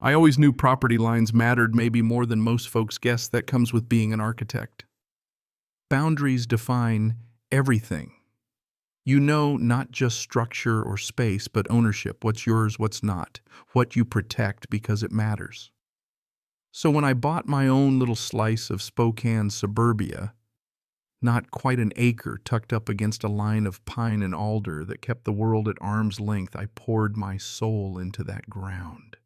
I always knew property lines mattered maybe more than most folks guess. That comes with being an architect. Boundaries define everything. You know, not just structure or space, but ownership, what's yours, what's not, what you protect because it matters. So when I bought my own little slice of Spokane suburbia, not quite an acre tucked up against a line of pine and alder that kept the world at arm's length, I poured my soul into that ground.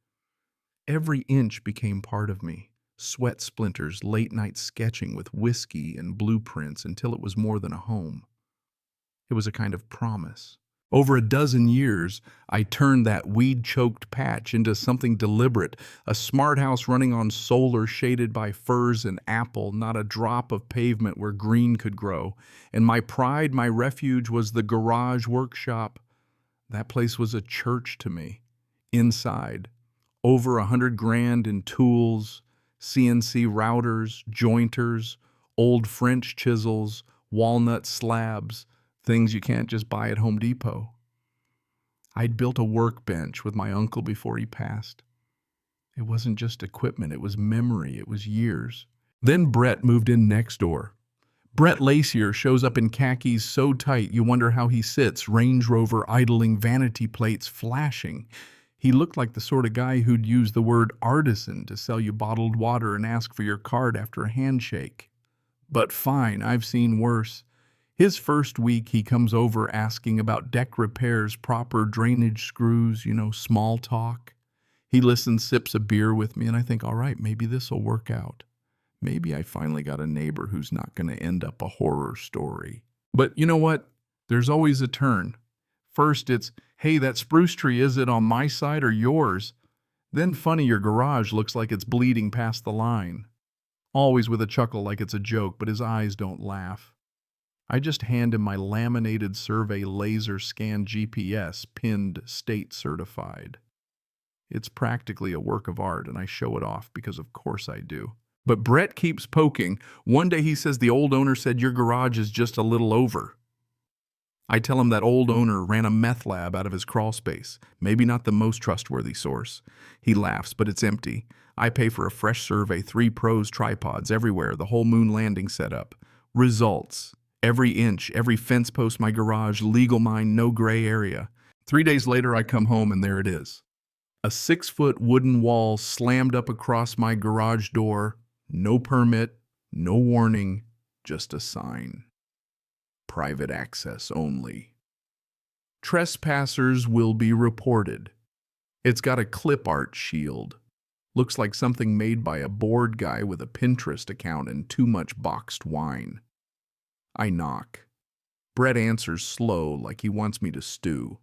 Every inch became part of me. Sweat splinters, late-night sketching with whiskey and blueprints until it was more than a home. It was a kind of promise. Over a dozen years, I turned that weed-choked patch into something deliberate, a smart house running on solar shaded by firs and apple, not a drop of pavement where green could grow. And my pride, my refuge, was the garage workshop. That place was a church to me. Inside, over $100,000 in tools, CNC routers, jointers, old French chisels, walnut slabs, things you can't just buy at Home Depot. I'd built a workbench with my uncle before he passed. It wasn't just equipment, it was memory, it was years. Then Brett moved in next door. Brett Lacier shows up in khakis so tight you wonder how he sits, Range Rover idling, vanity plates flashing. He looked like the sort of guy who'd use the word artisan to sell you bottled water and ask for your card after a handshake. But fine, I've seen worse. His first week, he comes over asking about deck repairs, proper drainage screws, small talk. He listens, sips a beer with me, and I think, all right, maybe this'll work out. Maybe I finally got a neighbor who's not going to end up a horror story. But you know what? There's always a turn. First, it's, hey, that spruce tree, is it on my side or yours? Then funny, your garage looks like it's bleeding past the line. Always with a chuckle like it's a joke, but his eyes don't laugh. I just hand him my laminated survey laser scan GPS pinned state certified. It's practically a work of art, and I show it off because of course I do. But Brett keeps poking. One day he says the old owner said your garage is just a little over. I tell him that old owner ran a meth lab out of his crawl space. Maybe not the most trustworthy source. He laughs, but it's empty. I pay for a fresh survey, 3 pros, tripods everywhere, the whole moon landing setup. Results. Every inch, every fence post, my garage, legal mine, no gray area. 3 days later, I come home and there it is. A 6-foot wooden wall slammed up across my garage door. No permit, no warning, just a sign. Private access only. Trespassers will be reported. It's got a clip art shield. Looks like something made by a bored guy with a Pinterest account and too much boxed wine. I knock. Brett answers slow, like he wants me to stew.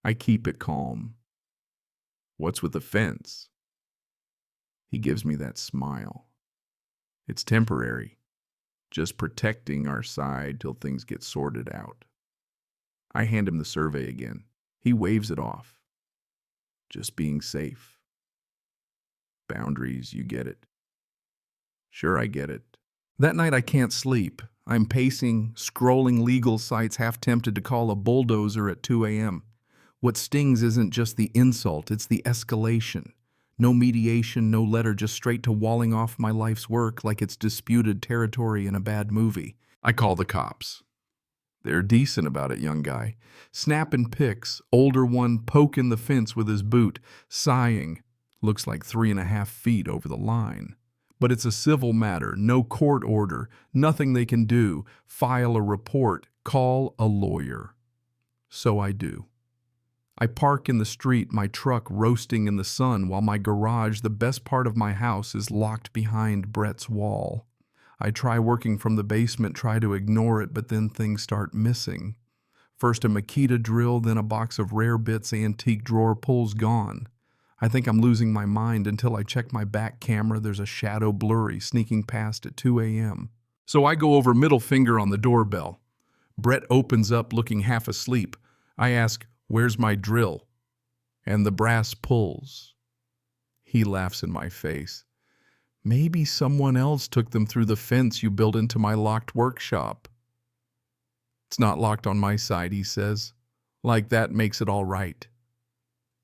I keep it calm. What's with the fence? He gives me that smile. It's temporary, just protecting our side till things get sorted out. I hand him the survey again. He waves it off. Just being safe. Boundaries, you get it. Sure, I get it. That night I can't sleep. I'm pacing, scrolling legal sites, half tempted to call a bulldozer at 2 a.m. What stings isn't just the insult, it's the escalation. No mediation, no letter, just straight to walling off my life's work like it's disputed territory in a bad movie. I call the cops. They're decent about it, young guy. Snapping pics, older one poking the fence with his boot, sighing. Looks like 3.5 feet over the line. But it's a civil matter, no court order, nothing they can do. File a report, call a lawyer. So I do. I park in the street, my truck roasting in the sun, while my garage, the best part of my house, is locked behind Brett's wall. I try working from the basement, try to ignore it, but then things start missing. First a Makita drill, then a box of rare bits, antique drawer pulls gone. I think I'm losing my mind until I check my back camera. There's a shadow blurry sneaking past at 2 a.m. So I go over, middle finger on the doorbell. Brett opens up looking half asleep. I ask, "Where's my drill?" And the brass pulls. He laughs in my face. "Maybe someone else took them through the fence you built into my locked workshop." "It's not locked on my side," he says. "Like that makes it all right."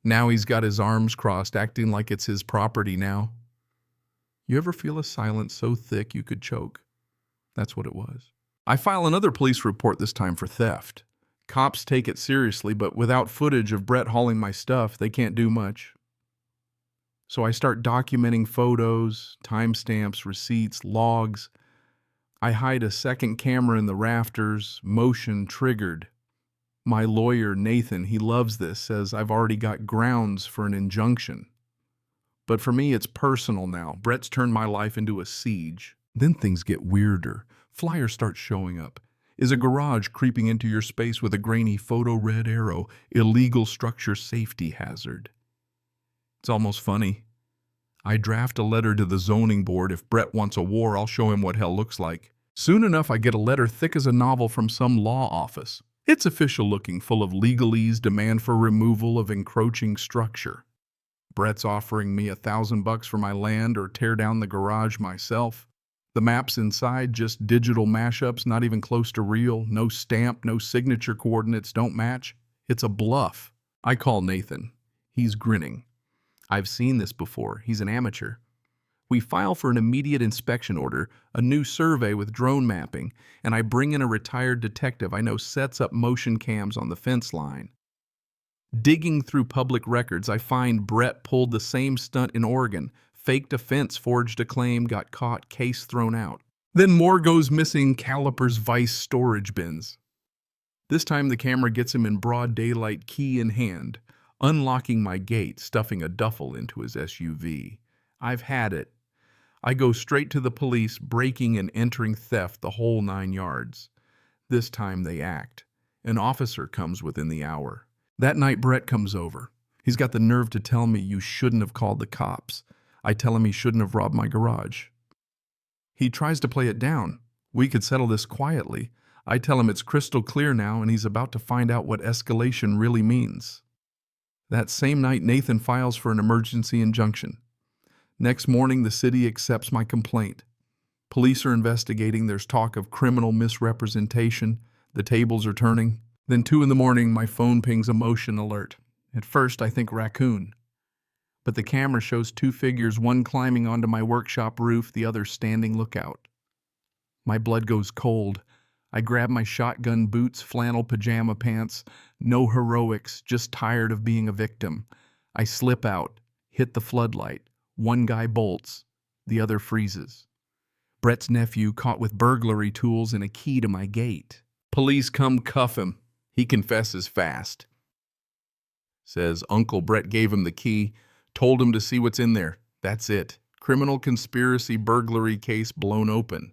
Now he's got his arms crossed, acting like it's his property now. You ever feel a silence so thick you could choke? That's what it was. I file another police report, this time for theft. Cops take it seriously, but without footage of Brett hauling my stuff, they can't do much. So I start documenting photos, timestamps, receipts, logs. I hide a second camera in the rafters, motion triggered. My lawyer, Nathan, he loves this, says I've already got grounds for an injunction. But for me, it's personal now. Brett's turned my life into a siege. Then things get weirder. Flyers start showing up. Is a garage creeping into your space with a grainy photo red arrow, illegal structure safety hazard. It's almost funny. I draft a letter to the zoning board. If Brett wants a war, I'll show him what hell looks like. Soon enough, I get a letter thick as a novel from some law office. It's official looking, full of legalese, demand for removal of encroaching structure. Brett's offering me $1,000 for my land or tear down the garage myself. The maps inside, just digital mashups, not even close to real, no stamp, no signature coordinates don't match. It's a bluff. I call Nathan. He's grinning. I've seen this before. He's an amateur. We file for an immediate inspection order, a new survey with drone mapping, and I bring in a retired detective I know sets up motion cams on the fence line. Digging through public records, I find Brett pulled the same stunt in Oregon, faked a fence, forged a claim, got caught, case thrown out. Then more goes missing, calipers, vice, storage bins. This time the camera gets him in broad daylight, key in hand, unlocking my gate, stuffing a duffel into his SUV. I've had it. I go straight to the police, breaking and entering theft, the whole 9 yards. This time they act. An officer comes within the hour. That night Brett comes over. He's got the nerve to tell me you shouldn't have called the cops. I tell him he shouldn't have robbed my garage. He tries to play it down. We could settle this quietly. I tell him it's crystal clear now, and he's about to find out what escalation really means. That same night, Nathan files for an emergency injunction. Next morning, the city accepts my complaint. Police are investigating. There's talk of criminal misrepresentation. The tables are turning. Then 2 in the morning, my phone pings a motion alert. At first, I think raccoon. But the camera shows 2 figures, one climbing onto my workshop roof, the other standing lookout. My blood goes cold. I grab my shotgun boots, flannel pajama pants. No heroics, just tired of being a victim. I slip out, hit the floodlight. One guy bolts, the other freezes. Brett's nephew caught with burglary tools and a key to my gate. Police come cuff him. He confesses fast. Says Uncle Brett gave him the key, told him to see what's in there. That's it. Criminal conspiracy burglary case blown open.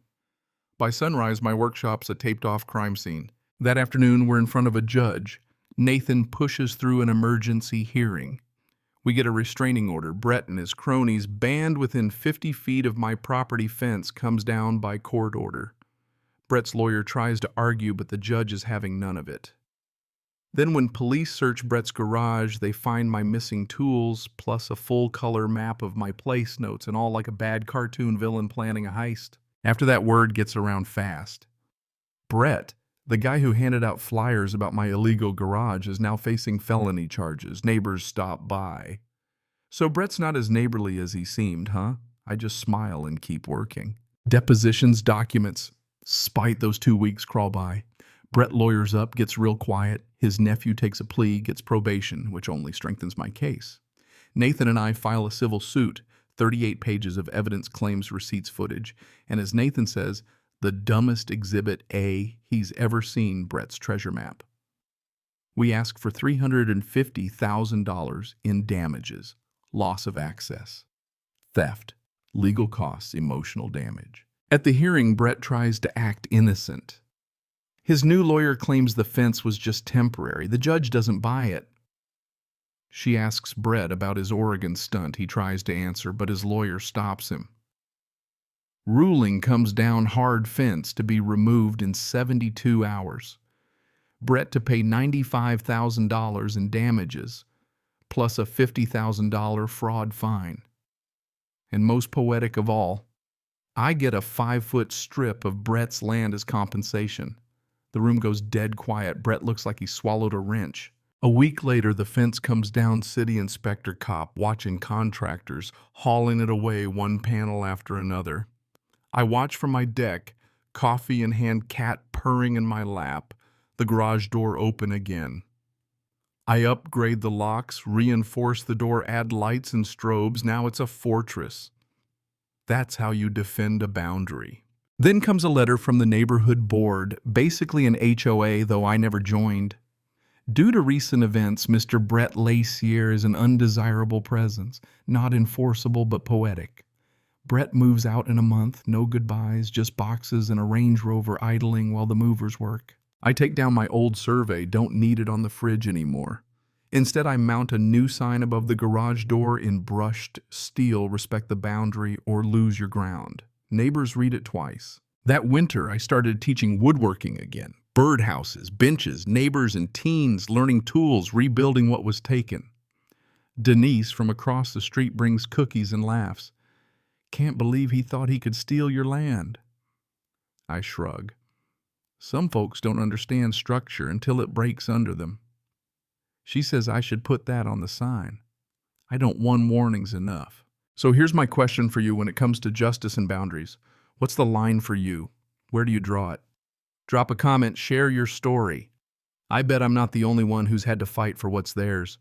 By sunrise, my workshop's a taped-off crime scene. That afternoon, we're in front of a judge. Nathan pushes through an emergency hearing. We get a restraining order. Brett and his cronies, banned within 50 feet of my property fence, comes down by court order. Brett's lawyer tries to argue, but the judge is having none of it. Then when police search Brett's garage, they find my missing tools, plus a full-color map of my place notes, and all like a bad cartoon villain planning a heist. After that, word gets around fast. Brett, the guy who handed out flyers about my illegal garage, is now facing felony charges. Neighbors stop by. So Brett's not as neighborly as he seemed, huh? I just smile and keep working. Depositions, documents. Spite those 2 weeks crawl by. Brett lawyers up, gets real quiet. His nephew takes a plea, gets probation, which only strengthens my case. Nathan and I file a civil suit, 38 pages of evidence, claims, receipts, footage, and as Nathan says, the dumbest exhibit A he's ever seen, Brett's treasure map. We ask for $350,000 in damages, loss of access, theft, legal costs, emotional damage. At the hearing, Brett tries to act innocent. His new lawyer claims the fence was just temporary. The judge doesn't buy it. She asks Brett about his Oregon stunt. He tries to answer, but his lawyer stops him. Ruling comes down, hard fence to be removed in 72 hours. Brett to pay $95,000 in damages, plus a $50,000 fraud fine. And most poetic of all, I get a 5-foot strip of Brett's land as compensation. The room goes dead quiet. Brett looks like he swallowed a wrench. A week later, the fence comes down, city inspector cop watching contractors hauling it away one panel after another. I watch from my deck, coffee in hand, cat purring in my lap, the garage door open again. I upgrade the locks, reinforce the door, add lights and strobes. Now it's a fortress. That's how you defend a boundary. Then comes a letter from the neighborhood board, basically an HOA, though I never joined. Due to recent events, Mr. Brett Lacier is an undesirable presence, not enforceable but poetic. Brett moves out in a month, no goodbyes, just boxes and a Range Rover idling while the movers work. I take down my old survey, don't need it on the fridge anymore. Instead, I mount a new sign above the garage door in brushed steel, respect the boundary or lose your ground. Neighbors read it twice. That winter, I started teaching woodworking again. Birdhouses, benches, neighbors and teens learning tools, rebuilding what was taken. Denise from across the street brings cookies and laughs. Can't believe he thought he could steal your land. I shrug. Some folks don't understand structure until it breaks under them. She says I should put that on the sign. I don't. One warning's enough. So here's my question for you when it comes to justice and boundaries. What's the line for you? Where do you draw it? Drop a comment, share your story. I bet I'm not the only one who's had to fight for what's theirs.